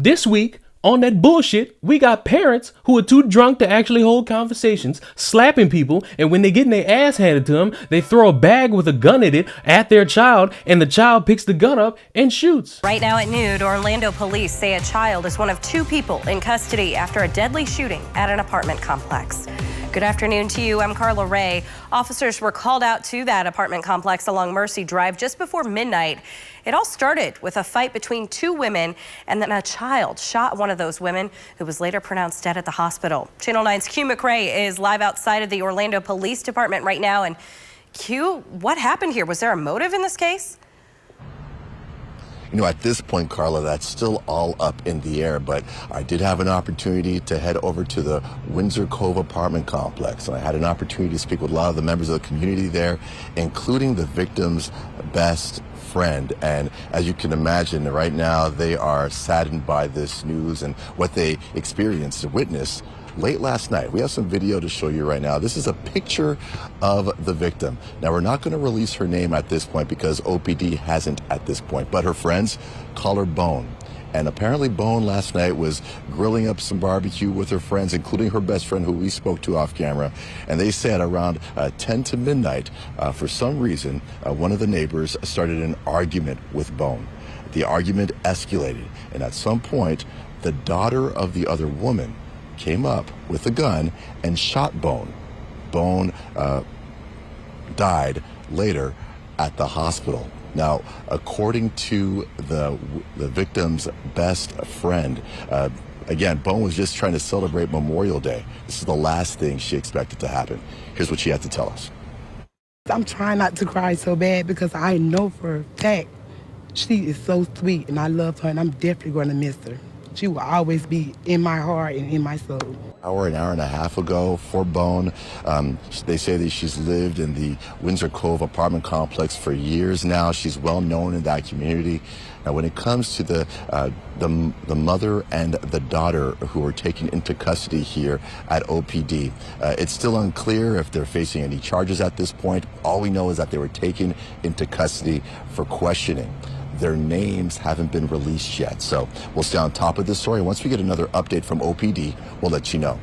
this week, on that bullshit, we got parents who are too drunk to actually hold conversations, slapping people, and when they get their ass handed to them, they throw a bag with a gun in it at their child, and the child picks the gun up and shoots. Right now at noon, Orlando police say a child is one of 2 people in custody after a deadly shooting at an apartment complex. Good afternoon to you. I'm Carla Ray. Officers were called out to that apartment complex along Mercy Drive just before midnight. It all started with a fight between 2 women, and then a child shot one of those women, who was later pronounced dead at the hospital. Channel 9's Q McRae is live outside of the Orlando Police Department right now. And Q, what happened here? Was there a motive in this case? You know, at this point, Carla, that's still all up in the air, but I did have an opportunity to head over to the Windsor Cove apartment complex, and I had an opportunity to speak with a lot of the members of the community there, including the victim's best friend. And as you can imagine, right now they are saddened by this news and what they experienced and witnessed late last night. We have some video to show you right now. This is a picture of the victim. Now, we're not going to release her name at this point because OPD hasn't at this point, but her friends call her Bone. And apparently Bone last night was grilling up some barbecue with her friends, including her best friend, who we spoke to off camera. And they said around 10 to midnight, for some reason, one of the neighbors started an argument with Bone. The argument escalated, and at some point, the daughter of the other woman came up with a gun and shot Bone. Bone died later at the hospital. Now, according to the victim's best friend, again, Bone was just trying to celebrate Memorial Day. This is the last thing she expected to happen. Here's what she had to tell us. I'm trying not to cry so bad because I know for a fact she is so sweet and I love her and I'm definitely going to miss her. She will always be in my heart and in my soul. An hour and a half ago for Bone. They say that she's lived in the Windsor Cove apartment complex for years now. She's well known in that community. Now, when it comes to the mother and the daughter who are taken into custody here at OPD, it's still unclear if they're facing any charges at this point. All we know is that they were taken into custody for questioning. Their names haven't been released yet, so we'll stay on top of this story. Once we get another update from OPD, we'll let you know.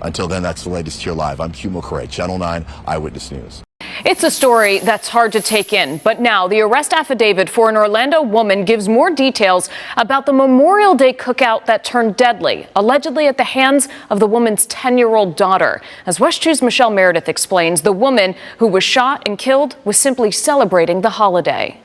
Until then, that's the latest here live. I'm Q McRae, Channel 9 Eyewitness News. It's a story that's hard to take in, but now the arrest affidavit for an Orlando woman gives more details about the Memorial Day cookout that turned deadly, allegedly at the hands of the woman's 10-year-old daughter. As West 2's Michelle Meredith explains, the woman who was shot and killed was simply celebrating the holiday.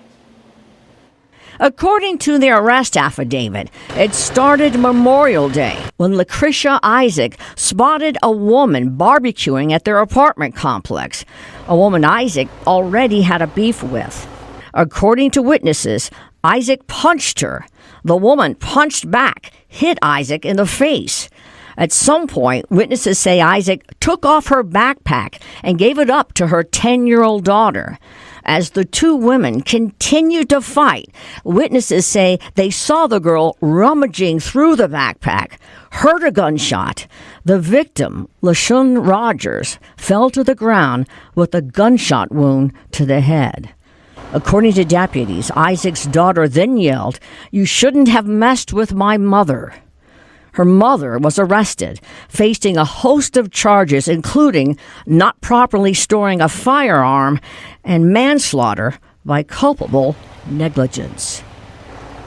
According to the arrest affidavit, it started Memorial Day when Lucretia Isaac spotted a woman barbecuing at their apartment complex, a woman Isaac already had a beef with. According to witnesses, Isaac punched her. The woman punched back, hit Isaac in the face. At some point, witnesses say Isaac took off her backpack and gave it up to her 10-year-old daughter. As the 2 women continued to fight, witnesses say they saw the girl rummaging through the backpack, heard a gunshot. The victim, LaShun Rogers, fell to the ground with a gunshot wound to the head. According to deputies, Isaac's daughter then yelled, "You shouldn't have messed with my mother." Her mother was arrested, facing a host of charges, including not properly storing a firearm and manslaughter by culpable negligence.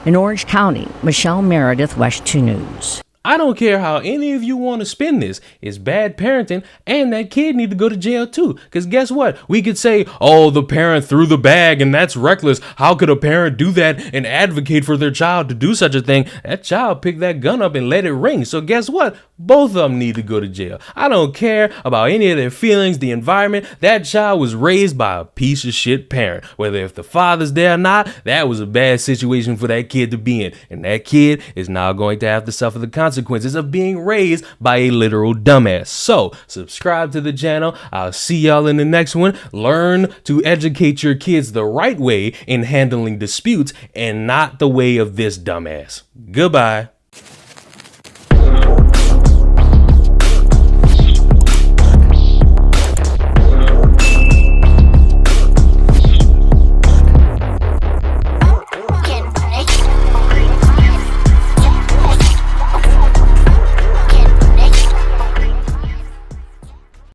In Orange County, Michelle Meredith, West 2 News. I don't care how any of you want to spin this. It's bad parenting, and that kid need to go to jail too. Because guess what? We could say, oh, the parent threw the bag and that's reckless. How could a parent do that and advocate for their child to do such a thing? That child picked that gun up and let it ring. So guess what? Both of them need to go to jail. I don't care about any of their feelings, the environment. That child was raised by a piece of shit parent. Whether if the father's there or not, that was a bad situation for that kid to be in. And that kid is now going to have to suffer the consequences of being raised by a literal dumbass. So subscribe to the channel. I'll see y'all in the next one. Learn to educate your kids the right way in handling disputes and not the way of this dumbass. Goodbye.